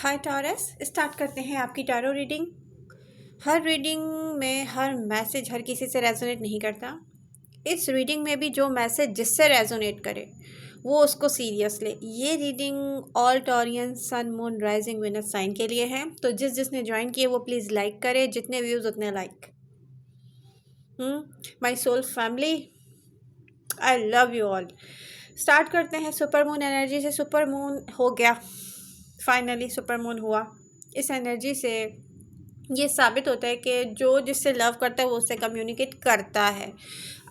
हाय taurus, start करते हैं आपकी टैरो रीडिंग। हर रीडिंग में हर मैसेज हर किसी से रेजोनेट नहीं करता। इस रीडिंग में भी जो मैसेज जिससे रेजोनेट करे वो उसको सीरियस ले। ये reading all Taurean sun moon rising Venus sign के लिए है। तो जिसने ज्वाइन किए वो प्लीज़ लाइक करे, जितने व्यूज़ उतने like. My soul family, I love you all. Start करते हैं सुपर मून एनर्जी से। सुपर मून हो गया, फाइनली सुपर मून हुआ। इस एनर्जी से ये साबित होता है कि जो जिससे लव करता है वो उससे कम्युनिकेट करता है।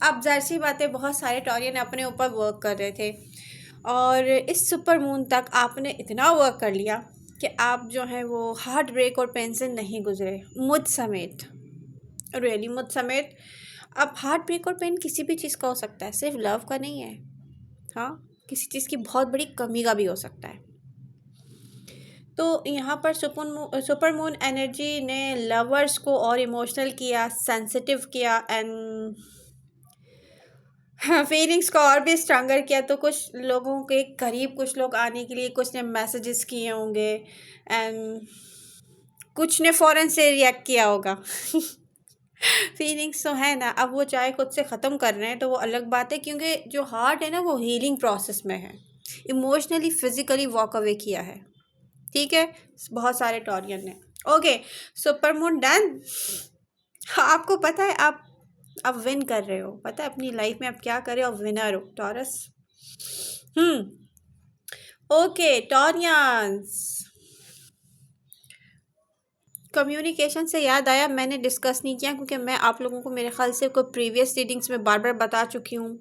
अब जाहिर सी बात है, बहुत सारे टॉरियन अपने ऊपर वर्क कर रहे थे और इस सुपर मून तक आपने इतना वर्क कर लिया कि आप जो हैं वो हार्ट ब्रेक और पेन से नहीं गुजरे, मुझ समेत, रियली मुझ समेत। अब हार्ट ब्रेक और पेन किसी भी चीज़ का हो सकता है, सिर्फ लव का नहीं है। हाँ, किसी चीज़ की बहुत बड़ी कमी का भी हो सकता है। तो यहाँ पर सुपर मून एनर्जी ने लवर्स को और इमोशनल किया, सेंसिटिव किया एंड फीलिंग्स को और भी स्ट्रॉन्गर किया। तो कुछ लोगों के करीब कुछ लोग आने के लिए कुछ ने मैसेजेस किए होंगे एंड कुछ ने फ़ौरन से रिएक्ट किया होगा। फीलिंग्स तो है ना, अब वो चाहे खुद से ख़त्म कर रहे हैं तो वो अलग बात है, क्योंकि जो हार्ट है ना वो हीलिंग प्रोसेस में है। इमोशनली फिजिकली वॉक अवे किया है, ठीक है, बहुत सारे टॉरियन ने। Okay, super moon done. आपको पता है आप विन कर रहे हो, पता है अपनी लाइफ में आप क्या कर रहे हो, विनर हो टॉरस। ओके टॉरियंस, कम्युनिकेशन से याद आया, मैंने डिस्कस नहीं किया क्योंकि मैं आप लोगों को मेरे ख्याल से कोई प्रीवियस रीडिंग्स में बार बार बता चुकी हूँ।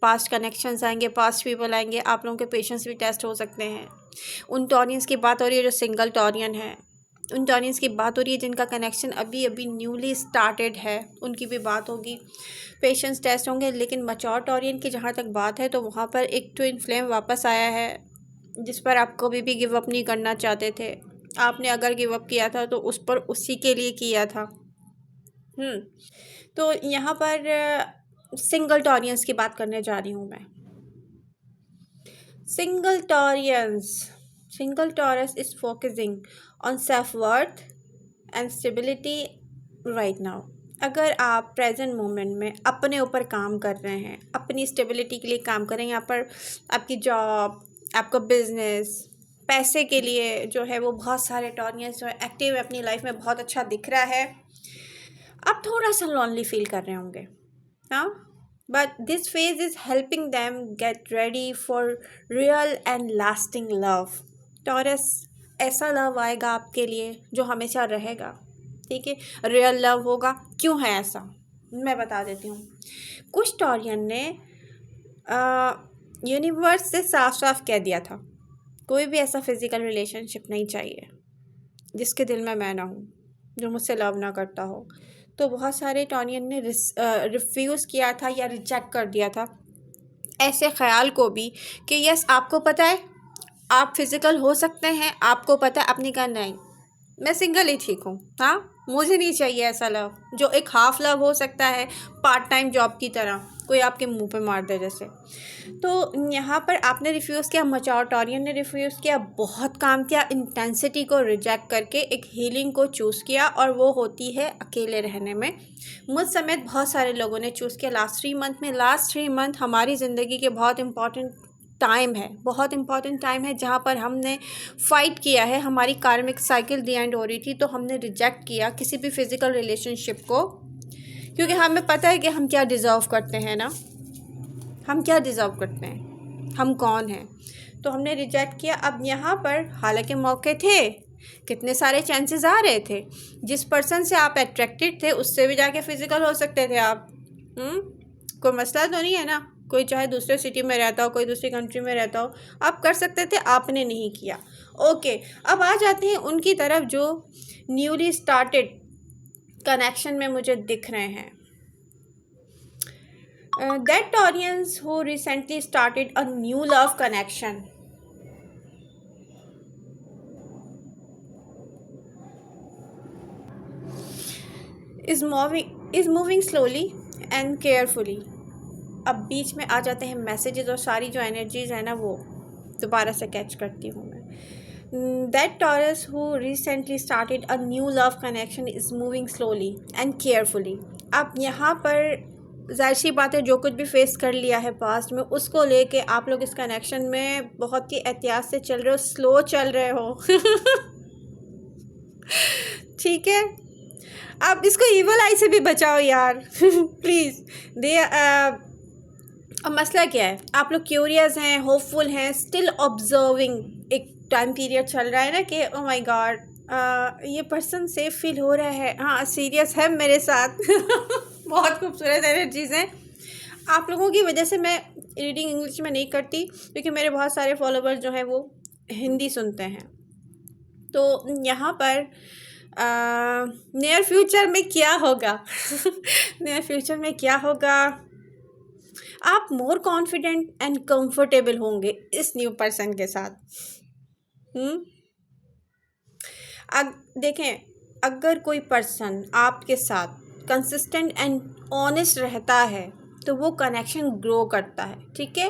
पास्ट कनेक्शंस आएंगे, पास्ट पीपल आएंगे, आप लोगों के पेशेंस भी टेस्ट हो सकते हैं। उन टॉरियंस की बात हो रही है जो सिंगल टॉरियन है, उन टॉरियंस की बात हो रही है जिनका कनेक्शन अभी अभी न्यूली स्टार्टेड है, उनकी भी बात होगी, पेशेंस टेस्ट होंगे। लेकिन मैच्योर टॉरियन की जहाँ तक बात है तो वहाँ पर एक ट्विन फ्लेम वापस आया है जिस पर आप कभी भी गिव अप नहीं करना चाहते थे। आपने अगर गिव अप किया था तो उस पर उसी के लिए किया था। तो यहाँ पर सिंगल टॉरियंस की बात करने जा रही हूँ मैं। Single taurus is focusing on self worth and stability right now. अगर आप प्रेजेंट मोमेंट में अपने ऊपर काम कर रहे हैं, अपनी स्टेबिलिटी के लिए काम कर रहे हैं, यहाँ पर आपकी जॉब, आपका बिजनेस, पैसे के लिए जो है वो बहुत सारे टॉरियंस जो है एक्टिव है अपनी लाइफ में, बहुत अच्छा दिख रहा है। आप थोड़ा सा लॉनली फील कर रहे होंगे, हाँ, but this phase is helping them get ready for real and lasting love. Taurus, ऐसा लव आएगा आपके लिए जो हमेशा रहेगा, ठीक है, रियल लव होगा। क्यों है ऐसा, मैं बता देती हूँ। कुछ टॉरियन ने यूनिवर्स से साफ साफ कह दिया था कोई भी ऐसा फिजिकल रिलेशनशिप नहीं चाहिए जिसके दिल में मैं ना हूँ, जो मुझसे लव ना करता हो। तो बहुत सारे टॉरियन ने रिफ्यूज़ किया था या रिजेक्ट कर दिया था ऐसे ख्याल को भी कि यस, आपको पता है आप फिज़िकल हो सकते हैं, आपको पता है, आपने कहा नहीं, मैं सिंगल ही ठीक हूँ, हाँ, मुझे नहीं चाहिए ऐसा लव जो एक हाफ लव हो सकता है, पार्ट टाइम जॉब की तरह, कोई आपके मुंह पे मार दे जैसे। तो यहाँ पर आपने रिफ्यूज़ किया, मैच्योर टॉरियन ने रिफ्यूज़ किया, बहुत काम किया, इंटेंसिटी को रिजेक्ट करके एक हीलिंग को चूज़ किया, और वो होती है अकेले रहने में। मुझ समेत बहुत सारे लोगों ने चूज़ किया लास्ट 3 मंथ में। लास्ट 3 मंथ हमारी ज़िंदगी के बहुत इंपॉर्टेंट टाइम है, बहुत इंपॉर्टेंट टाइम है जहाँ पर हमने फ़ाइट किया है। हमारी कार्मिक साइकिल दी एंड हो रही थी, तो हमने रिजेक्ट किया किसी भी फिज़िकल रिलेशनशिप को, क्योंकि हमें पता है कि हम क्या डिज़र्व करते हैं ना, हम क्या डिज़र्व करते हैं, हम कौन हैं, तो हमने रिजेक्ट किया। अब यहाँ पर हालांकि मौके थे, कितने सारे चांसेस आ रहे थे, जिस पर्सन से आप अट्रैक्टेड थे उससे भी जाके फिज़िकल हो सकते थे आप। कोई मसला तो नहीं है ना, कोई चाहे दूसरे सिटी में रहता हो, कोई दूसरी कंट्री में रहता हो, आप कर सकते थे, आपने नहीं किया। ओके, अब आ जाते हैं उनकी तरफ जो न्यूली स्टार्टेड कनेक्शन में मुझे दिख रहे हैं। That Taurians who recently started a new love connection is moving slowly and carefully. अब बीच में आ जाते हैं मैसेजेस और सारी जो एनर्जीज है ना वो दोबारा से कैच करती हूँ मैं। That Taurus who recently started a new love connection is moving slowly and carefully. अब यहाँ पर ज़ाहिर सी बात है, जो कुछ भी फेस कर लिया है पास्ट में, उसको लेके आप लोग इस कनेक्शन में बहुत ही एहतियात से चल रहे हो, स्लो चल रहे हो। ठीक है, आप इसको इवल आई से भी बचाओ यार। प्लीज़। दे अब मसला क्या है, आप लोग क्यूरियस हैं, होपफुल हैं, स्टिल ऑब्जर्विंग। एक टाइम पीरियड चल रहा है ना कि ओ माय गॉड, ये पर्सन सेफ फील हो रहा है, हाँ सीरियस है मेरे साथ। बहुत खूबसूरत एनर्जीज़ हैं आप लोगों की वजह से। मैं रीडिंग इंग्लिश में नहीं करती क्योंकि मेरे बहुत सारे फॉलोवर्स जो हैं वो हिंदी सुनते हैं। तो यहाँ पर नियर फ्यूचर में क्या होगा? नियर फ्यूचर में क्या होगा? आप मोर कॉन्फिडेंट एंड कंफर्टेबल होंगे इस न्यू पर्सन के साथ। देखें, अगर कोई पर्सन आपके साथ कंसिस्टेंट एंड ऑनेस्ट रहता है तो वो कनेक्शन ग्रो करता है। ठीक है,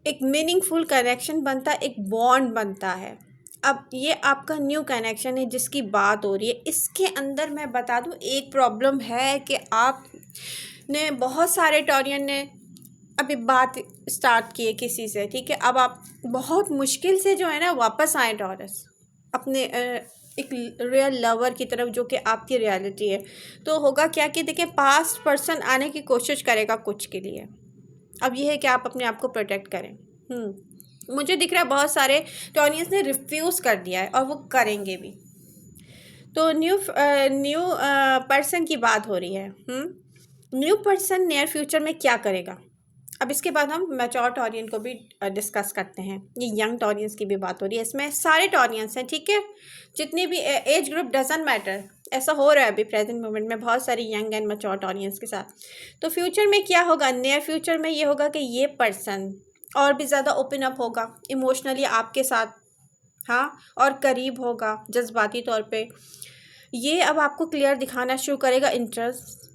एक मीनिंगफुल कनेक्शन बनता है, एक बॉन्ड बनता है। अब ये आपका न्यू कनेक्शन है जिसकी बात हो रही है, इसके अंदर मैं बता दूं एक प्रॉब्लम है कि आप ने बहुत सारे टॉरियन ने अभी बात स्टार्ट की है किसी से। ठीक है, अब आप बहुत मुश्किल से जो है ना वापस आए टॉरस अपने एक रियल लवर की तरफ, जो कि आपकी रियलिटी है। तो होगा क्या कि देखिए, पास्ट पर्सन आने की कोशिश करेगा कुछ के लिए। अब ये है कि आप अपने आप को प्रोटेक्ट करें। मुझे दिख रहा है बहुत सारे टॉरियंस ने रिफ्यूज़ कर दिया है और वो करेंगे भी। तो न्यू पर्सन की बात हो रही है। न्यू पर्सन नियर फ्यूचर में क्या करेगा? अब इसके बाद हम मैच्योर टॉरियन को भी डिस्कस करते हैं। ये यंग टॉरियंस की भी बात हो रही है, इसमें सारे टॉरियंस हैं। ठीक है, जितनी भी एज ग्रुप डजंट मैटर। ऐसा हो रहा है अभी प्रेजेंट मोमेंट में बहुत सारी यंग एंड मैच्योर टॉरियंस के साथ। तो फ्यूचर में क्या होगा? नियर फ्यूचर में ये होगा कि ये पर्सन और भी ज़्यादा ओपन अप होगा इमोशनली आपके साथ, हाँ, और करीब होगा जज्बाती तौर पे। ये अब आपको क्लियर दिखाना शुरू करेगा इंटरेस्ट।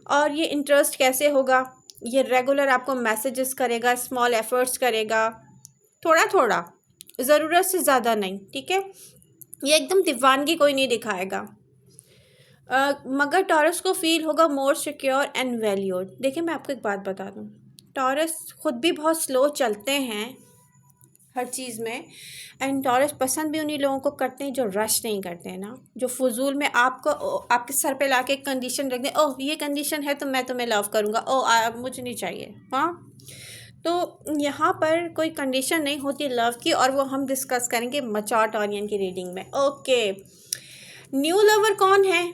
और ये इंटरेस्ट कैसे होगा? ये रेगुलर आपको मैसेजेस करेगा, स्मॉल एफर्ट्स करेगा, थोड़ा थोड़ा, ज़रूरत से ज़्यादा नहीं। ठीक है, ये एकदम दीवानगी कोई नहीं दिखाएगा। मगर टॉरस को फील होगा मोर सिक्योर एंड वैल्यूड। देखिए, मैं आपको एक बात बता दूँ, टॉरस खुद भी बहुत स्लो चलते हैं हर चीज़ में। एंड टॉरस पसंद भी उन्हीं लोगों को करते हैं जो रश नहीं करते हैं ना, जो फजूल में आपको आपके सर पे लाके एक कंडीशन रख दें, ओह ये कंडीशन है तो मैं तुम्हें लव करूँगा, ओह मुझे नहीं चाहिए। हाँ, तो यहाँ पर कोई कंडीशन नहीं होती लव की, और वो हम डिस्कस करेंगे मैच्योर टॉरियन की रीडिंग में। ओके, न्यू लवर कौन है?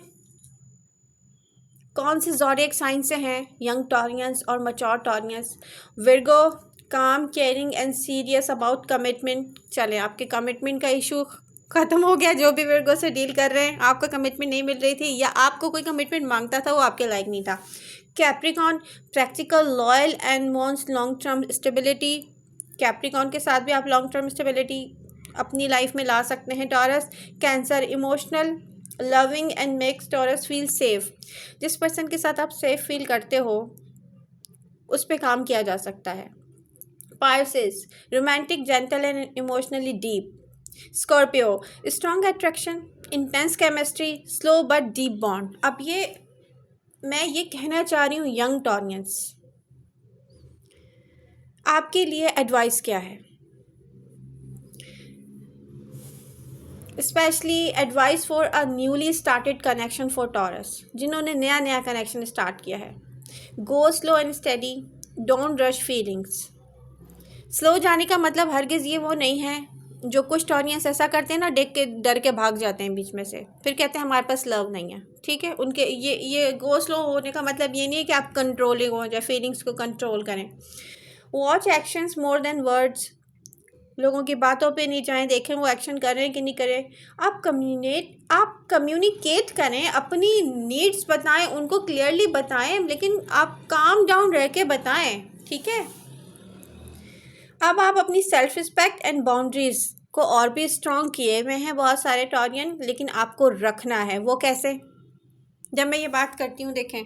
कौन से ज़ोडिएक साइन से हैं यंग टॉरियंस और मैच्योर टॉरियंस? विर्गो, काम, caring and serious about commitment. चले, आपके कमिटमेंट का इशू ख़त्म हो गया। जो भी विर्गो से डील कर रहे हैं, आपको कमिटमेंट नहीं मिल रही थी या आपको कोई कमिटमेंट मांगता था वो आपके लायक नहीं था। Capricorn, practical, loyal and wants long term stability. Capricorn के साथ भी आप लॉन्ग टर्म स्टेबिलिटी अपनी लाइफ में ला सकते हैं। Taurus, cancer, emotional, loving and makes taurus feel safe. जिस पर्सन के साथ आप सेफ फील करते हो उस पर काम किया जा सकता है। Pisces, romantic, gentle and emotionally deep. Scorpio, strong attraction, intense chemistry, slow but deep bond. अब ये मैं ये कहना चाह रही हूँ यंग टॉरियंस, आपके लिए एडवाइस क्या है? Specially advice for a newly started connection for taurus, जिन्होंने नया नया कनेक्शन स्टार्ट किया है। Go slow and steady, don't rush feelings. Slow जाने का मतलब हरगिज़ ये वो नहीं है जो कुछ टॉरियंस ऐसा करते हैं ना, देख के डर के भाग जाते हैं बीच में से, फिर कहते हैं हमारे पास लव नहीं है। ठीक है, उनके ये गो स्लो होने का मतलब ये नहीं है कि आप कंट्रोलिंग हो जाए, फीलिंग्स को कंट्रोल करें। Watch actions more than words, लोगों की बातों पे नहीं जाएं, देखें वो एक्शन कर रहे हैं कि नहीं करें। आप कम्युनिकेट करें, अपनी नीड्स बताएं, उनको क्लियरली बताएं, लेकिन आप काम डाउन रह के बताएं। ठीक है, अब आप अपनी सेल्फ रिस्पेक्ट एंड बाउंड्रीज़ को और भी स्ट्रॉन्ग किए हुए हैं बहुत सारे टॉरियन, लेकिन आपको रखना है। वो कैसे? जब मैं ये बात करती हूँ, देखें,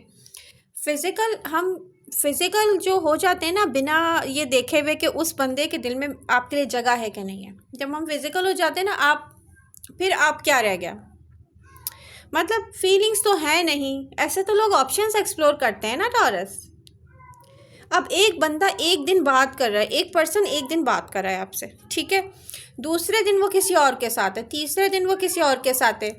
फिज़िकल हम फिज़िकल जो हो जाते हैं ना, बिना ये देखे हुए कि उस बंदे के दिल में आपके लिए जगह है कि नहीं है। जब हम फिज़िकल हो जाते हैं ना, फिर आप क्या रह गया, मतलब फीलिंग्स तो है नहीं। ऐसे तो लोग ऑप्शंस एक्सप्लोर करते हैं ना टॉरस। अब एक बंदा एक दिन बात कर रहा है, एक पर्सन एक दिन बात कर रहा है आपसे, ठीक है, दूसरे दिन वो किसी और के साथ है, तीसरे दिन वो किसी और के साथ है।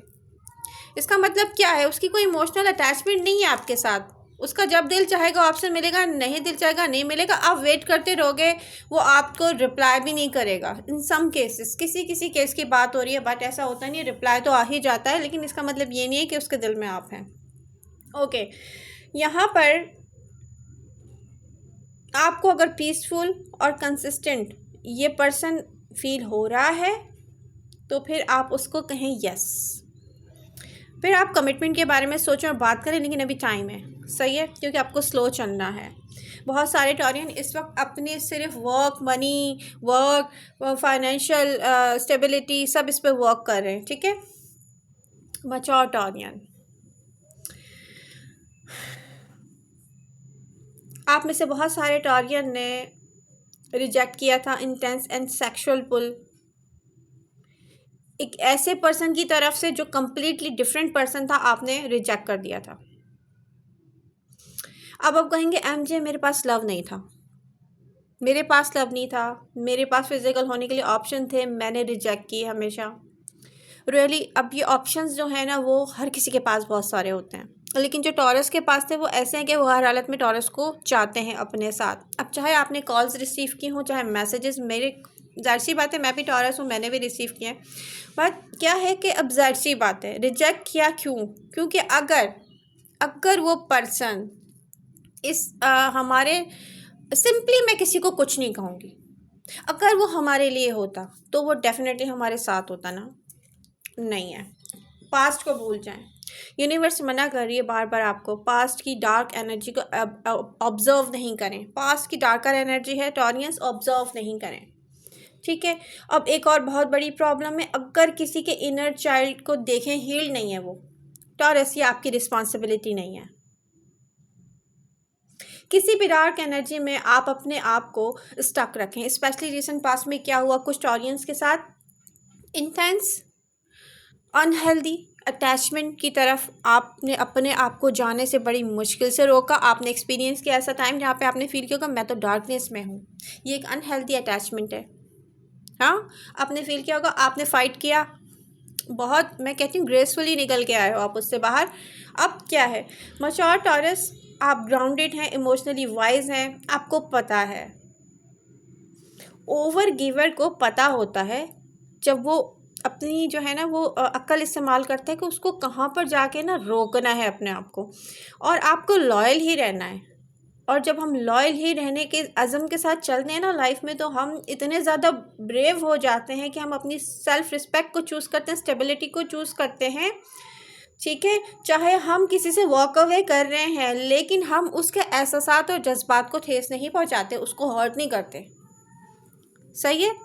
इसका मतलब क्या है, उसकी कोई इमोशनल अटैचमेंट नहीं है आपके साथ। उसका जब दिल चाहेगा आपसे मिलेगा, नहीं दिल चाहेगा नहीं मिलेगा। आप वेट करते रहोगे, वो आपको रिप्लाई भी नहीं करेगा। इन सम केसेस, किसी किसी केस की बात हो रही है, बट ऐसा होता नहीं है, रिप्लाई तो आ ही जाता है, लेकिन इसका मतलब ये नहीं है कि उसके दिल में आप हैं। ओके, यहाँ पर आपको अगर पीसफुल और कंसिस्टेंट ये पर्सन फील हो रहा है, तो फिर आप उसको कहें यस। फिर आप कमिटमेंट के बारे में सोचें और बात करें, लेकिन अभी टाइम है, सही है, क्योंकि आपको स्लो चलना है। बहुत सारे टॉरियन इस वक्त अपने सिर्फ work, money, work, financial stability, सब इस पे वर्क कर रहे हैं, ठीक है। मैच्योर टॉरियन, आप में से बहुत सारे टॉरियन ने रिजेक्ट किया था इंटेंस एंड सेक्सुअल पुल एक ऐसे पर्सन की तरफ से जो कम्प्लीटली डिफरेंट पर्सन था, आपने रिजेक्ट कर दिया था। अब आप कहेंगे एमजे मेरे पास लव नहीं था, मेरे पास लव नहीं था, मेरे पास फिजिकल होने के लिए ऑप्शन थे, मैंने रिजेक्ट किए हमेशा। रियली अब ये ऑप्शंस जो है ना, वो हर किसी के पास बहुत सारे होते हैं, लेकिन जो टॉरस के पास थे वो ऐसे हैं कि वो हर हालत में टॉरस को चाहते हैं अपने साथ। अब चाहे आपने कॉल्स रिसीव की हों, चाहे मैसेजेस, मेरे ज़ाहिर सी बात है, मैं भी टॉरस हूँ, मैंने भी रिसीव किए हैं। बट क्या है कि अब ज़ाहिर सी बात है, रिजेक्ट किया क्यों? क्योंकि अगर वो पर्सन हमारे, सिंपली मैं किसी को कुछ नहीं कहूँगी, अगर वो हमारे लिए होता तो वो डेफिनेटली हमारे साथ होता ना, नहीं है। पास्ट को भूल जाएं। यूनिवर्स मना कर रही है बार बार आपको, पास्ट की डार्क एनर्जी को ऑब्जर्व नहीं करें। पास्ट की डार्कर एनर्जी है टॉरियंस, ऑब्जर्व नहीं करें, ठीक है। अब एक और बहुत बड़ी प्रॉब्लम है, अगर किसी के इनर चाइल्ड को देखें हील नहीं है वो, टॉरस ये आपकी रिस्पॉन्सिबिलिटी नहीं है। किसी भी डार्क एनर्जी में आप अपने आप को स्टक रखें। स्पेशली रिसेंट पास्ट में क्या हुआ कुछ टॉरियंस के साथ, इंटेंस अनहेल्दी अटैचमेंट की तरफ आपने अपने आप को जाने से बड़ी मुश्किल से रोका। आपने एक्सपीरियंस किया ऐसा टाइम जहाँ पे आपने फील किया कि मैं तो डार्कनेस में हूँ, ये एक अनहेल्दी अटैचमेंट है। हाँ, आपने फील किया होगा, आपने फ़ाइट किया बहुत, मैं कहती हूँ ग्रेसफुली निकल के आए हो आप उससे बाहर। अब क्या है, मैच्योर टॉरस, आप ग्राउंडेड हैं, इमोशनली वाइज हैं, आपको पता है। ओवर गिवर को पता होता है, जब वो अपनी जो है ना वो अक्ल इस्तेमाल करता है कि उसको कहाँ पर जाके ना रोकना है अपने आप को, और आपको लॉयल ही रहना है। और जब हम लॉयल ही रहने के अज़म के साथ चलते हैं ना लाइफ में, तो हम इतने ज़्यादा ब्रेव हो जाते हैं कि हम अपनी सेल्फ़ रिस्पेक्ट को चूज़ करते हैं, स्टेबिलिटी को चूज़ करते हैं, ठीक है। चाहे हम किसी से वॉक अवे कर रहे हैं, लेकिन हम उसके एहसासात और जज्बात को ठेस नहीं पहुंचाते, उसको हर्ट नहीं करते, सही है।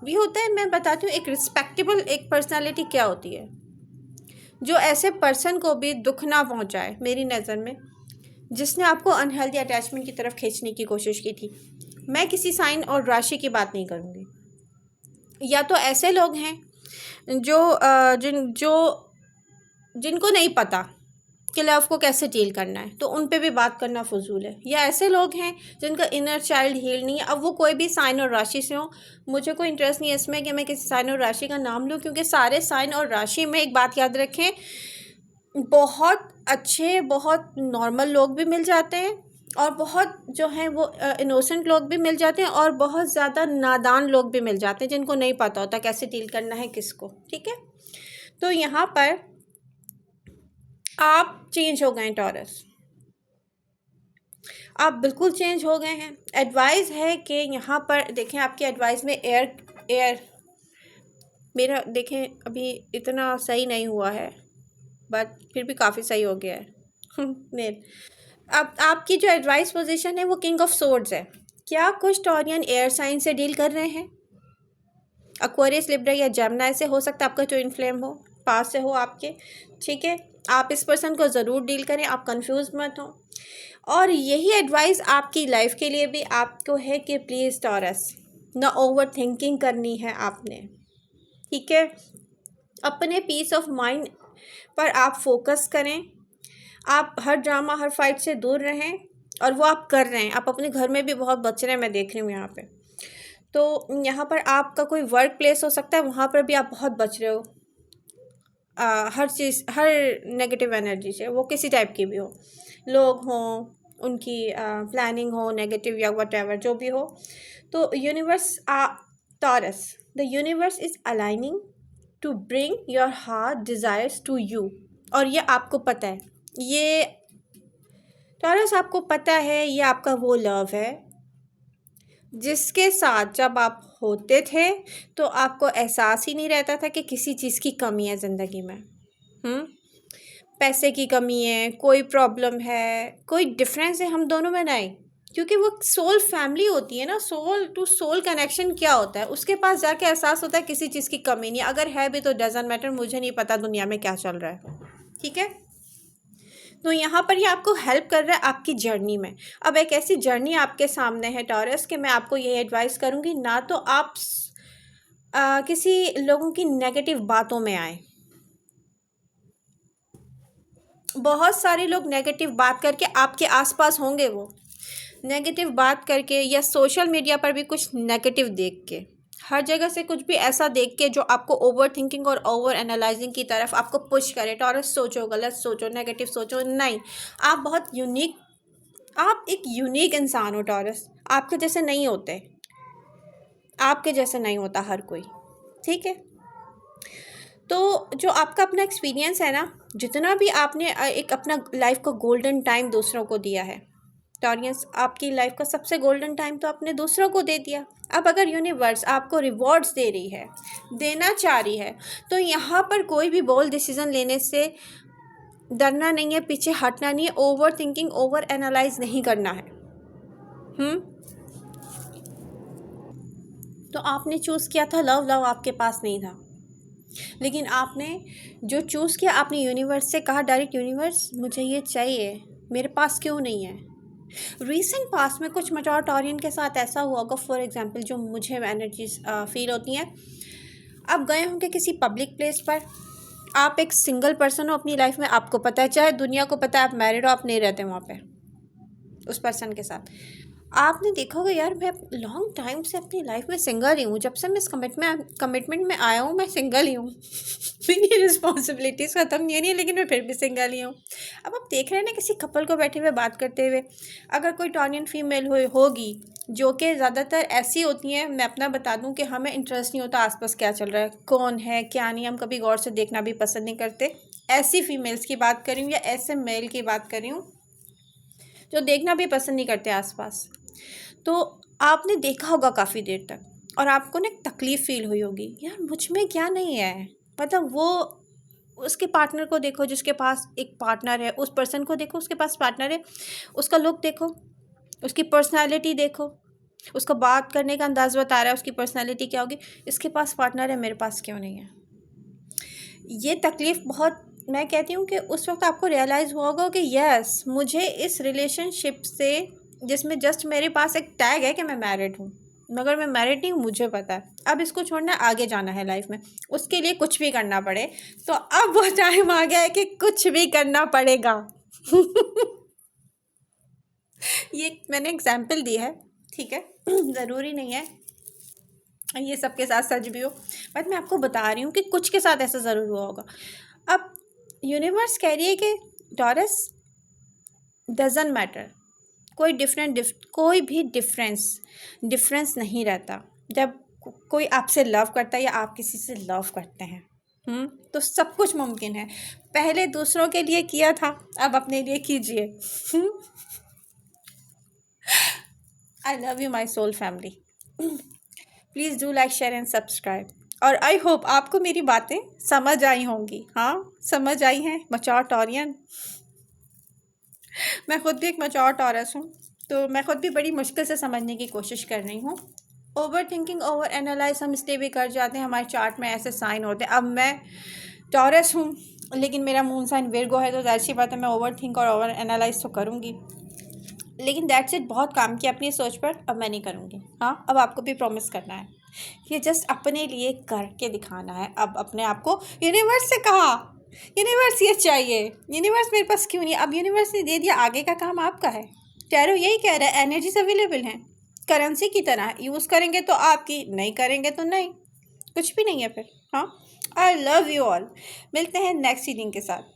भी होता है, मैं बताती हूँ एक रिस्पेक्टेबल एक पर्सनालिटी क्या होती है, जो ऐसे पर्सन को भी दुख ना पहुंचाए मेरी नज़र में, जिसने आपको अनहेल्दी अटैचमेंट की तरफ खींचने की कोशिश की थी। मैं किसी साइन और राशि की बात नहीं करूँगी, या तो ऐसे लोग हैं जिनको नहीं पता कि लव को कैसे डील करना है, तो उन पे भी बात करना फजूल है। या ऐसे लोग हैं जिनका इनर चाइल्ड हील नहीं है, अब वो कोई भी साइन और राशि से हो। मुझे कोई इंटरेस्ट नहीं है इसमें कि मैं किसी साइन और राशि का नाम लूँ, क्योंकि सारे साइन और राशि में एक बात याद रखें, बहुत अच्छे, बहुत नॉर्मल लोग भी मिल जाते हैं, और बहुत जो हैं वो इनोसेंट लोग भी मिल जाते हैं, और बहुत ज़्यादा नादान लोग भी मिल जाते हैं जिनको नहीं पता होता कैसे डील करना है किसको, ठीक है। तो यहाँ पर आप चेंज हो गए टॉरस, आप बिल्कुल चेंज हो गए हैं। एडवाइस है कि यहाँ पर देखें, आपकी एडवाइस में एयर मेरा देखें अभी इतना सही नहीं हुआ है, बट फिर भी काफ़ी सही हो गया है नहीं, अब आपकी जो एडवाइस पोजीशन है वो किंग ऑफ सोर्ड्स है। क्या कुछ टॉरियन एयर साइन से डील कर रहे हैं? एक्वेरियस, लिब्रा या जेमिनी से हो सकता है, आपका ट्विन फ्लेम हो, पास से हो आपके, ठीक है। आप इस पर्सन को ज़रूर डील करें, आप कंफ्यूज मत हो। और यही एडवाइस आपकी लाइफ के लिए भी आपको है कि प्लीज़ टॉरस, ना ओवर थिंकिंग करनी है आपने, ठीक है। अपने पीस ऑफ माइंड पर आप फोकस करें। आप हर ड्रामा हर फाइट से दूर रहें, और वो आप कर रहे हैं। आप अपने घर में भी बहुत बच रहे हैं, मैं देख रही हूँ यहाँ पे। तो यहाँ पर आपका कोई वर्क प्लेस हो सकता है, वहाँ पर भी आप बहुत बच रहे हो हर चीज़, हर नेगेटिव एनर्जी से, वो किसी टाइप की भी हो, लोग हों, उनकी प्लानिंग हो नेगेटिव या वट जो भी हो। तो universe Taurus, the universe is aligning to bring your heart desires to you. और ये आपको पता है, ये टॉरस आपको पता है, ये आपका वो लव है जिसके साथ जब आप होते थे तो आपको एहसास ही नहीं रहता था कि किसी चीज़ की कमी है ज़िंदगी में। पैसे की कमी है, कोई प्रॉब्लम है, कोई डिफरेंस है हम दोनों में नहीं, क्योंकि वो सोल फैमिली होती है ना। सोल टू सोल कनेक्शन क्या होता है, उसके पास जाके एहसास होता है किसी चीज़ की कमी नहीं, अगर है भी तो डजंट मैटर, मुझे नहीं पता दुनिया में क्या चल रहा है, ठीक है। तो यहाँ पर ये आपको हेल्प कर रहा है आपकी जर्नी में। अब एक ऐसी जर्नी आपके सामने है टॉरस, कि मैं आपको ये एडवाइस करूँगी, ना तो आप किसी लोगों की नेगेटिव बातों में आए। बहुत सारे लोग नेगेटिव बात करके आपके आसपास होंगे, वो नेगेटिव बात करके, या सोशल मीडिया पर भी कुछ नेगेटिव देख के, हर जगह से कुछ भी ऐसा देख के जो आपको ओवर थिंकिंग और ओवर एनालाइजिंग की तरफ आपको पुश करे। टॉरस सोचो, गलत सोचो, नेगेटिव सोचो, नहीं। आप बहुत यूनिक, आप एक यूनिक इंसान हो टॉरस, आपके जैसे नहीं होते, आपके जैसे नहीं होता हर कोई, ठीक है। तो जो आपका अपना एक्सपीरियंस है ना, जितना भी आपने एक अपना लाइफ का गोल्डन टाइम दूसरों को दिया है, टॉरियंस आपकी लाइफ का सबसे गोल्डन टाइम तो आपने दूसरों को दे दिया। अब अगर यूनिवर्स आपको रिवॉर्ड्स दे रही है, देना चाह रही है, तो यहाँ पर कोई भी बोल्ड डिसीजन लेने से डरना नहीं है, पीछे हटना नहीं है, ओवर थिंकिंग ओवर एनालाइज नहीं करना है। तो आपने चूज़ किया था लव, लव आपके पास नहीं था, लेकिन आपने जो चूज़ किया, आपने यूनिवर्स से कहा डायरेक्ट, यूनिवर्स मुझे ये चाहिए, मेरे पास क्यों नहीं है। रीसेंट पास्ट में कुछ मैच्योर टॉरियन के साथ ऐसा हुआ होगा, फॉर एग्जांपल जो मुझे एनर्जीज फील होती हैं। आप गए होंगे किसी पब्लिक प्लेस पर, आप एक सिंगल पर्सन हो अपनी लाइफ में, आपको पता है, चाहे दुनिया को पता है आप मैरिड हो, आप नहीं रहते वहाँ पे उस पर्सन के साथ। आपने देखा होगा, यार मैं लॉन्ग टाइम से अपनी लाइफ में सिंगल ही हूँ, जब से मैं इस कमिटमेंट में आया हूँ मैं सिंगल ही हूँ मेरी रिस्पॉन्सिबिलिटीज़ ख़त्म नहीं है, लेकिन मैं फिर भी सिंगल ही हूँ। अब आप देख रहे हैं ना किसी कपल को बैठे हुए बात करते हुए, अगर कोई टॉनियन फीमेल होगी, जो कि ज़्यादातर ऐसी होती हैं, मैं अपना बता दूं कि हमें इंटरेस्ट नहीं होता आसपास क्या चल रहा है, कौन है क्या नहीं, हम कभी गौर से देखना भी पसंद नहीं करते। ऐसी फीमेल्स की बात कर रही हूँ या ऐसे मेल की बात कर रही हूँ जो देखना भी पसंद नहीं करते आसपास। तो आपने देखा होगा काफ़ी देर तक, और आपको ना एक तकलीफ़ फ़ील हुई होगी, यार मुझ में क्या नहीं है। मतलब वो उसके पार्टनर को देखो जिसके पास एक पार्टनर है, उस पर्सन को देखो उसके पास पार्टनर है, उसका लुक देखो, उसकी पर्सनालिटी देखो, उसका बात करने का अंदाज़ बता रहा है उसकी पर्सनालिटी क्या होगी। इसके पास पार्टनर है, मेरे पास क्यों नहीं है। ये तकलीफ़ बहुत, मैं कहती हूँ कि उस वक्त आपको रियलाइज़ हुआ होगा कि यस, मुझे इस रिलेशनशिप से, जिसमें जस्ट मेरे पास एक टैग है कि मैं मैरिड हूँ, मगर मैं मैरिड नहीं हूँ, मुझे पता है। अब इसको छोड़ना, आगे जाना है लाइफ में, उसके लिए कुछ भी करना पड़े। तो अब वो टाइम आ गया है कि कुछ भी करना पड़ेगा ये मैंने एग्जाम्पल दी है, ठीक है ज़रूरी नहीं है ये सबके साथ सच भी हो, बट मैं आपको बता रही हूँ कि कुछ के साथ ऐसा ज़रूर हुआ होगा। अब यूनिवर्स कह रही है कि टॉरस, डजंट मैटर, कोई कोई भी डिफरेंस नहीं रहता जब कोई आपसे लव करता है या आप किसी से लव करते हैं। तो सब कुछ मुमकिन है। पहले दूसरों के लिए किया था, अब अपने लिए कीजिए। I love you my soul family. Please do like share and subscribe. और आई होप आपको मेरी बातें समझ आई होंगी। हाँ, समझ आई हैं। मैच्योर टॉरियन, मैं खुद भी एक मैच्योर टॉरस हूँ, तो मैं खुद भी बड़ी मुश्किल से समझने की कोशिश कर रही हूँ। ओवर थिंकिंग ओवर एनालाइज हम इसलिए भी कर जाते हैं, हमारे चार्ट में ऐसे साइन होते हैं। अब मैं टॉरस हूँ, लेकिन मेरा मून साइन विर्गो है, तो जाहिर सी बात है मैं ओवर थिंक और ओवर एनालाइज तो करूँगी। लेकिन दैट्स इट, बहुत काम किया अपनी सोच पर, अब मैं नहीं करूँगी। हाँ, अब आपको भी प्रॉमिस करना है, ये जस्ट अपने लिए करके दिखाना है। अब अपने आप को यूनिवर्स से कहा, यूनिवर्स ये चाहिए, यूनिवर्स मेरे पास क्यों नहीं, अब यूनिवर्स ने दे दिया, आगे का काम आपका है। टैरो यही कह रहा है, एनर्जीज अवेलेबल हैं, करेंसी की तरह, यूज़ करेंगे तो आपकी, नहीं करेंगे तो नहीं, कुछ भी नहीं है फिर। हाँ, आई लव यू ऑल। मिलते हैं नेक्स्ट रीडिंग के साथ।